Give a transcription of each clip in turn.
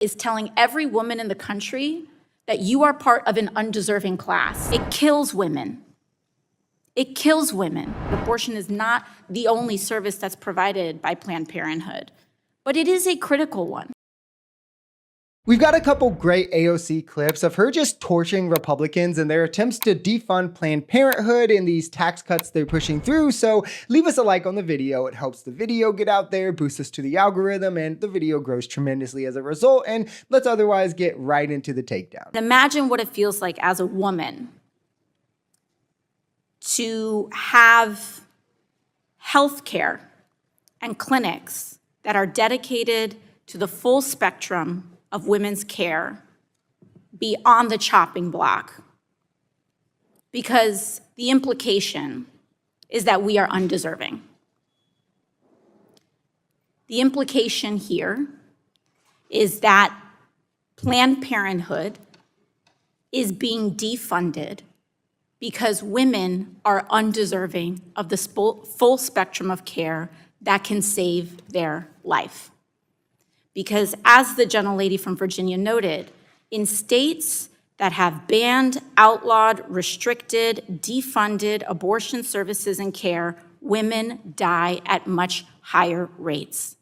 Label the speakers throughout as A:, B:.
A: is telling every woman in the country that you are part of an undeserving class. It kills women. It kills women. Abortion is not the only service that's provided by Planned Parenthood, but it is a critical one.
B: We've got a couple great AOC clips of her just torching Republicans and their attempts to defund Planned Parenthood and these tax cuts they're pushing through. So leave us a like on the video. It helps the video get out there, boosts us to the algorithm, and the video grows tremendously as a result. And let's otherwise get right into the takedown.
A: Imagine what it feels like as a woman to have healthcare and clinics that are dedicated to the full spectrum of women's care be on the chopping block, because the implication is that we are undeserving. The implication here is that Planned Parenthood is being defunded because women are undeserving of the full spectrum of care that can save their life. Because as the gentlelady from Virginia noted, in states that have banned, outlawed, restricted, defunded abortion services and care, women die at much higher rates.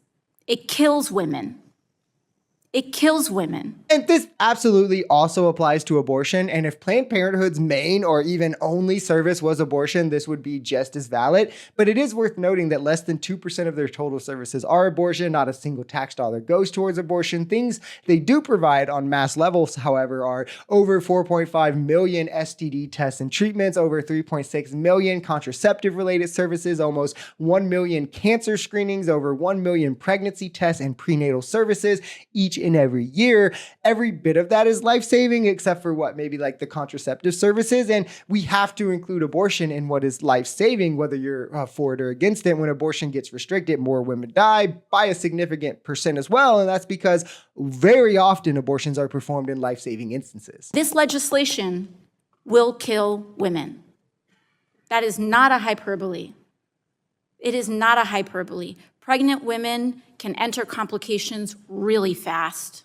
A: It kills women. It kills women.
B: And this absolutely also applies to abortion. And if Planned Parenthood's main or even only service was abortion, this would be just as valid. But it is worth noting that less than 2% of their total services are abortion. Not a single tax dollar goes towards abortion. Things they do provide on mass levels, however, are over 4.5 million STD tests and treatments, over 3.6 million contraceptive-related services, almost 1 million cancer screenings, over 1 million pregnancy tests and prenatal services each and every year. Every bit of that is life-saving, except for what maybe like the contraceptive services. And we have to include abortion in what is life-saving, whether you're for it or against it. When abortion gets restricted, more women die by a significant percent as well. And that's because very often abortions are performed in life-saving instances.
A: This legislation will kill women. That is not a hyperbole. It is not a hyperbole. Pregnant women can enter complications really fast.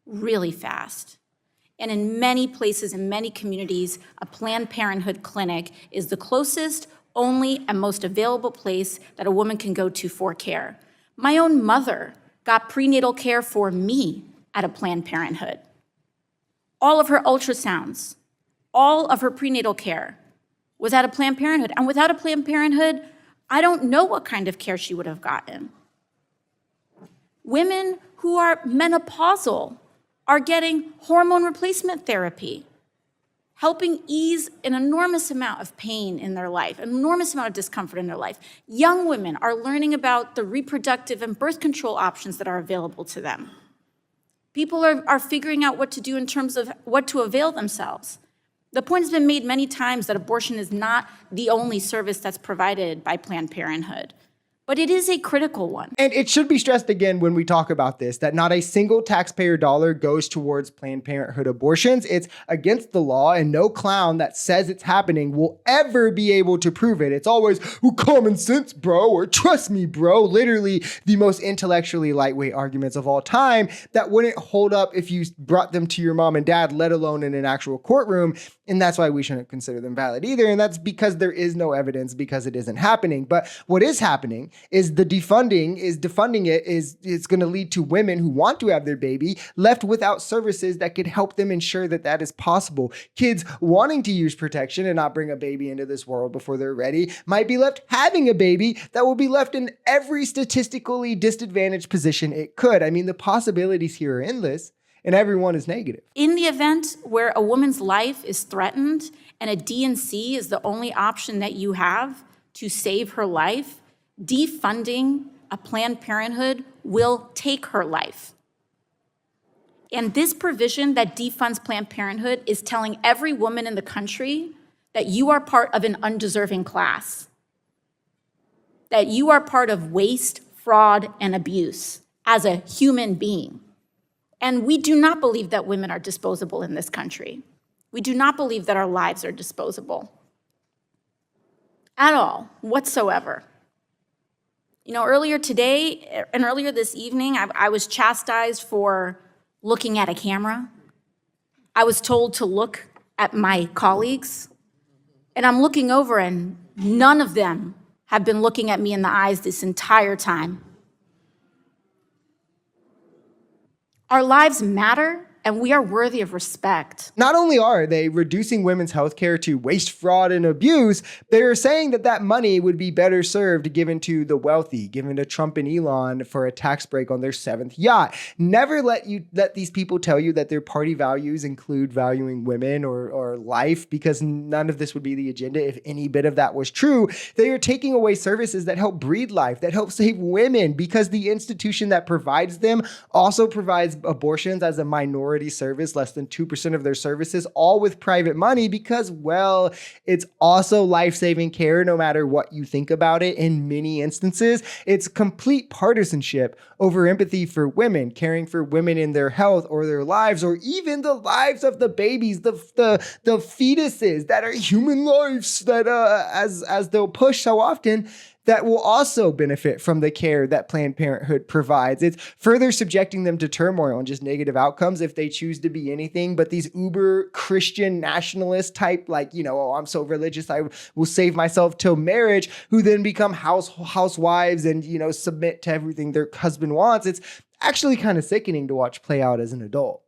A: And in many places, in many communities, a Planned Parenthood clinic is the closest, only, and most available place that a woman can go to for care. My own mother got prenatal care for me at a Planned Parenthood. All of her ultrasounds, all of her prenatal care was at a Planned Parenthood. And without a Planned Parenthood, I don't know what kind of care she would have gotten. Women who are menopausal are getting hormone replacement therapy, helping ease an enormous amount of pain in their life, an enormous amount of discomfort in their life. Young women are learning about the reproductive and birth control options that are available to them. People are figuring out what to do in terms of what to avail themselves. The point has been made many times that abortion is not the only service that's provided by Planned Parenthood, but it is a critical one.
B: And it should be stressed again when we talk about this, that not a single taxpayer dollar goes towards Planned Parenthood abortions. It's against the law, and no clown that says it's happening will ever be able to prove it. It's always, well, common sense, bro, or trust me, bro. Literally the most intellectually lightweight arguments of all time that wouldn't hold up if you brought them to your mom and dad, let alone in an actual courtroom. And that's why we shouldn't consider them valid either. And that's because there is no evidence, because it isn't happening. But what is happening is the defunding it's going to lead to women who want to have their baby left without services that could help them ensure that that is possible. Kids wanting to use protection and not bring a baby into this world before they're ready might be left having a baby that will be left in every statistically disadvantaged position it could. I mean, the possibilities here are endless. And everyone is negative. In
A: the event where a woman's life is threatened and a D&C is the only option that you have to save her life, defunding a Planned Parenthood will take her life. And this provision that defunds Planned Parenthood is telling every woman in the country that you are part of an undeserving class, that you are part of waste, fraud, and abuse as a human being. And we do not believe that women are disposable in this country. We do not believe that our lives are disposable at all, whatsoever. You know, earlier today and earlier this evening, I was chastised for looking at a camera. I was told to look at my colleagues, and I'm looking over and none of them have been looking at me in the eyes this entire time. Our lives matter, and we are worthy of respect.
B: Not only are they reducing women's health care to waste, fraud, and abuse, they're saying that that money would be better served given to the wealthy, given to Trump and Elon for a tax break on their 7th yacht. Never let these people tell you that their party values include valuing women or life, because none of this would be the agenda if any bit of that was true. They are taking away services that help breed life, that help save women, because the institution that provides them also provides abortions as a minority service, less than 2% of their services, all with private money, because, well, it's also life-saving care no matter what you think about it. In many instances, it's complete partisanship over empathy for women, caring for women in their health or their lives, or even the lives of the babies, the fetuses that are human lives that as they'll push so often, that will also benefit from the care that Planned Parenthood provides. It's further subjecting them to turmoil and just negative outcomes if they choose to be anything but these uber Christian nationalist type, like, oh, I'm so religious, I will save myself till marriage, who then become housewives and, submit to everything their husband wants. It's actually kind of sickening to watch play out as an adult.